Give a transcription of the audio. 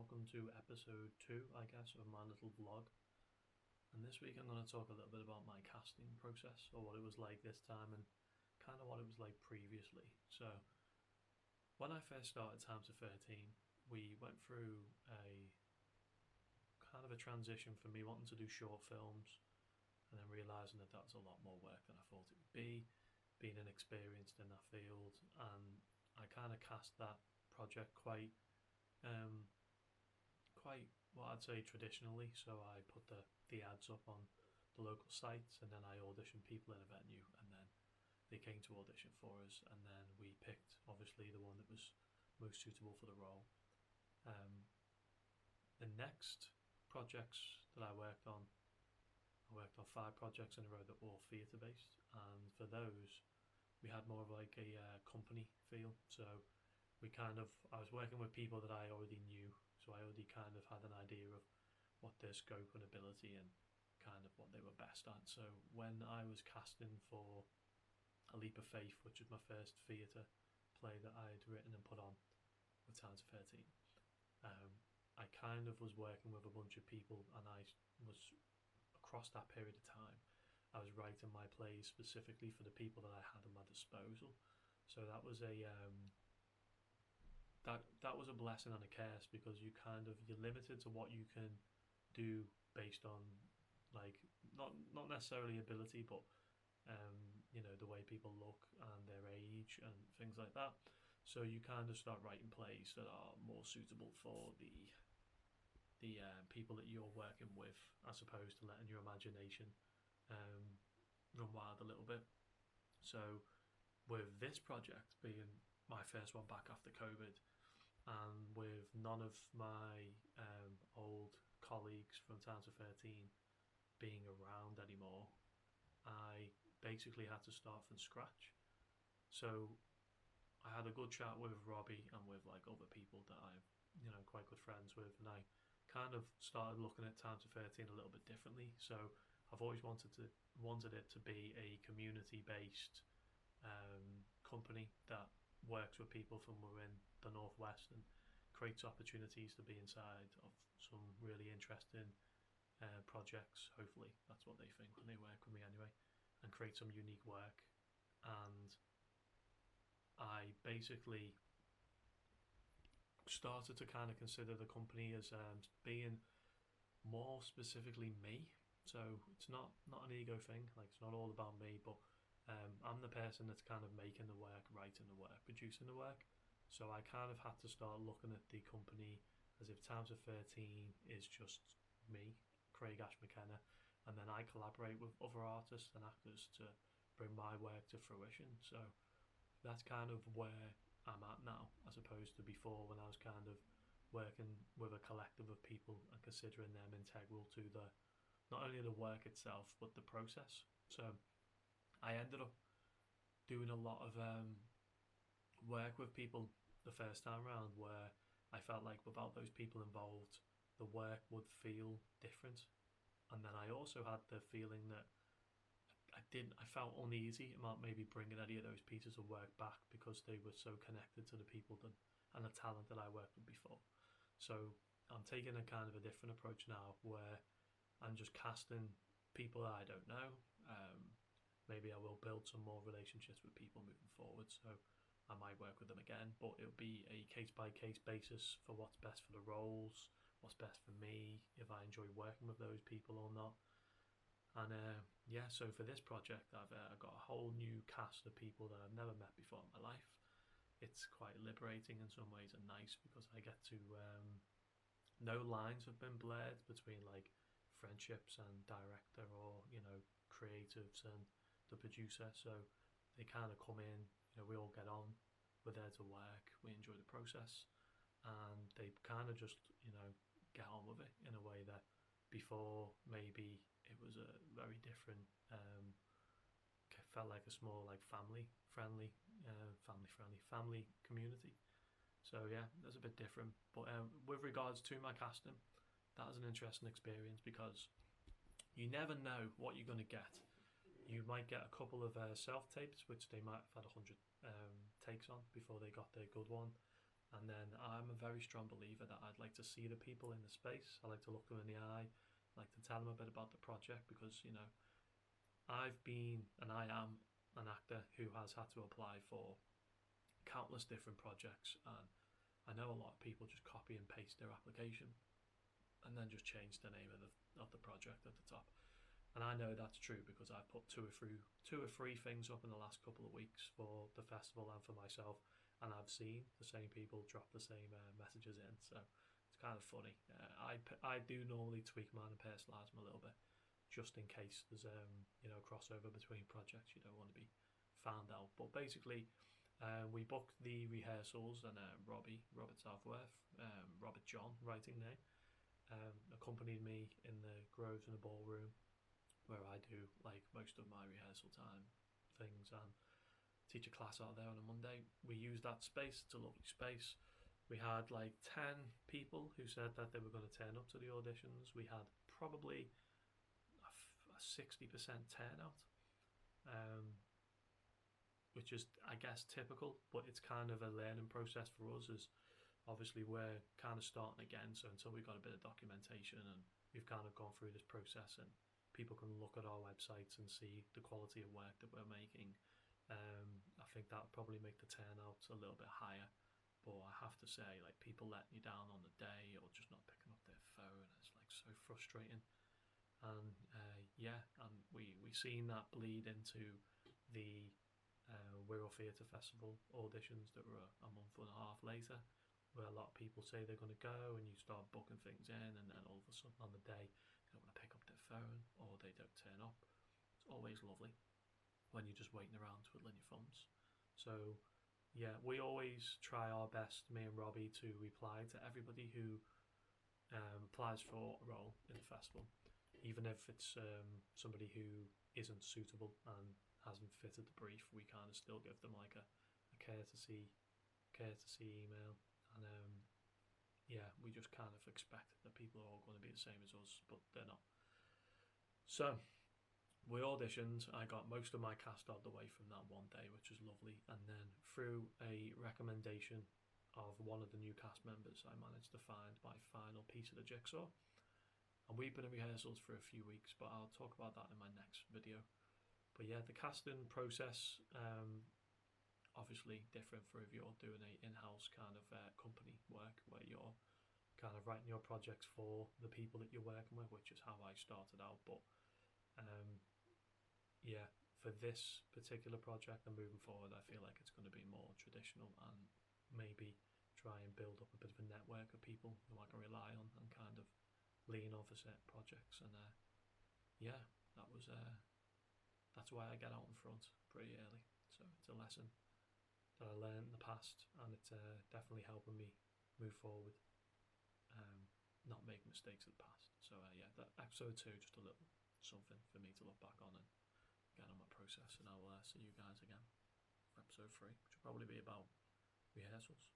welcome to episode 2, I guess, of my little vlog. And this week I'm going to talk a little bit about my casting process, or what it was like this time and kind of what it was like previously. So, when I first started Times of 13, we went through a kind of a transition from me wanting to do short films and then realising that that's a lot more work than I thought it would be, being inexperienced in that field, and I kind of cast that project um, quite what I'd say traditionally. So I put the ads up on the local sites, and then I auditioned people in a venue, and then they came to audition for us, and then we picked obviously the one that was most suitable for the role. Um, the next projects that I worked on 5 projects in a row that were all theatre based, and for those we had more of like a company feel. So I was working with people that I already knew, so I already kind of had an idea of what their scope and ability and kind of what they were best at. So when I was casting for A Leap of Faith, which was my first theatre play that I had written and put on with Times of 13, um, I kind of was working with a bunch of people, and I was across that period of time, I was writing my plays specifically for the people that I had at my disposal. So that was a blessing and a curse, because you're limited to what you can do based on, like, not necessarily ability, but the way people look and their age and things like that. So you kind of start writing plays that are more suitable for the people that you're working with, as opposed to letting your imagination um, run wild a little bit. So with this project being my first one back after COVID, and with none of my old colleagues from Towns of 13 being around anymore, I basically had to start from scratch. So I had a good chat with Robbie and with like other people that I'm, quite good friends with, and I kind of started looking at Times of 13 a little bit differently. So I've always wanted it to be a community based company that works with people from within the Northwest and creates opportunities to be inside of some really interesting projects. Hopefully, that's what they think when they work with me anyway, and create some unique work. And I basically started to kind of consider the company as being more specifically me. So it's not an ego thing. Like, it's not all about me, but I'm the person that's kind of making the work, writing the work, producing the work. So I kind of had to start looking at the company as if Times of 13 is just me, Craig Ash McKenna, and then I collaborate with other artists and actors to bring my work to fruition. So that's kind of where I'm at now, as opposed to before, when I was kind of working with a collective of people and considering them integral to the not only the work itself but the process. So I ended up doing a lot of work with people the first time round, where I felt like without those people involved, the work would feel different. And then I also had the feeling that I felt uneasy about maybe bringing any of those pieces of work back, because they were so connected to the people and the talent that I worked with before. So I'm taking a kind of a different approach now, where I'm just casting people that I don't know. Maybe I will build some more relationships with people moving forward, so I might work with them again, but it'll be a case by case basis for what's best for the roles, what's best for me, if I enjoy working with those people or not. And yeah, so for this project, I've got a whole new cast of people that I've never met before in my life. It's quite liberating in some ways and nice, because I get to no lines have been blurred between like friendships and director, or creatives and the producer. So they kind of come in, we all get on, we're there to work, we enjoy the process, and they kind of just get on with it in a way that before maybe it was a very different, felt like a small, like family friendly family community. So yeah, that's a bit different. But with regards to my casting, that was an interesting experience, because you never know what you're going to get. You might get a couple of self tapes, which they might have had 100 takes on before they got their good one. And then I'm a very strong believer that I'd like to see the people in the space. I like to look them in the eye. I like to tell them a bit about the project because, you know, I've been and I am an actor who has had to apply for countless different projects, and I know a lot of people just copy and paste their application and then just change the name of the project at the top. And I know that's true because I've put two or three things up in the last couple of weeks for the festival and for myself, and I've seen the same people drop the same messages in. So it's kind of funny. I do normally tweak mine and personalise them a little bit, just in case there's you know, crossover between projects. You don't want to be found out. But basically, we booked the rehearsals, and Robert Southworth, Robert John, writing name, accompanied me in the Groves in the ballroom where I do like most of my rehearsal time things and teach a class out there on a Monday. We used that space, it's a lovely space. We had like 10 people who said that they were going to turn up to the auditions. We had probably a 60% turnout, um, which is, I guess, typical, but it's kind of a learning process for us as obviously we're kind of starting again. So until we got a bit of documentation and we've kind of gone through this process and people can look at our websites and see the quality of work that we're making, I think that would probably make the turnout a little bit higher. But I have to say, like, people letting you down on the day or just not picking up their phone, it's like so frustrating. And yeah, and we seen that bleed into the Wirral Theatre Festival auditions that were a month and a half later, where a lot of people say they're going to go and you start booking things in, and then all of a sudden on the day they don't want to pick up their phone or they don't turn up. It's always lovely when you're just waiting around twiddling your thumbs. So yeah, we always try our best, me and Robbie, to reply to everybody who applies for a role in the festival, even if it's somebody who isn't suitable and hasn't fitted the brief. We kind of still give them like a courtesy email, and yeah, we just kind of expect that people are all going to be the same as us, but they're not. So we auditioned. I got most of my cast out of the way from that one day, which was lovely. And then through a recommendation of one of the new cast members, I managed to find my final piece of the jigsaw. And we've been in rehearsals for a few weeks, but I'll talk about that in my next video. But yeah, the casting process, obviously different for if you're doing a in-house kind of company work where you're kind of writing your projects for the people that you're working with, which is how I started out. But yeah, for this particular project and moving forward, I feel like it's going to be more traditional and maybe try and build up a bit of a network of people who I can rely on and kind of lean on for certain projects. And yeah, that's why I get out in front pretty early. So it's a lesson that I learned in the past, and it's definitely helping me move forward, not make mistakes of the past. So yeah, that episode 2, just a little something for me to look back on and get on my process. And I'll see you guys again for episode 3, which will probably be about rehearsals.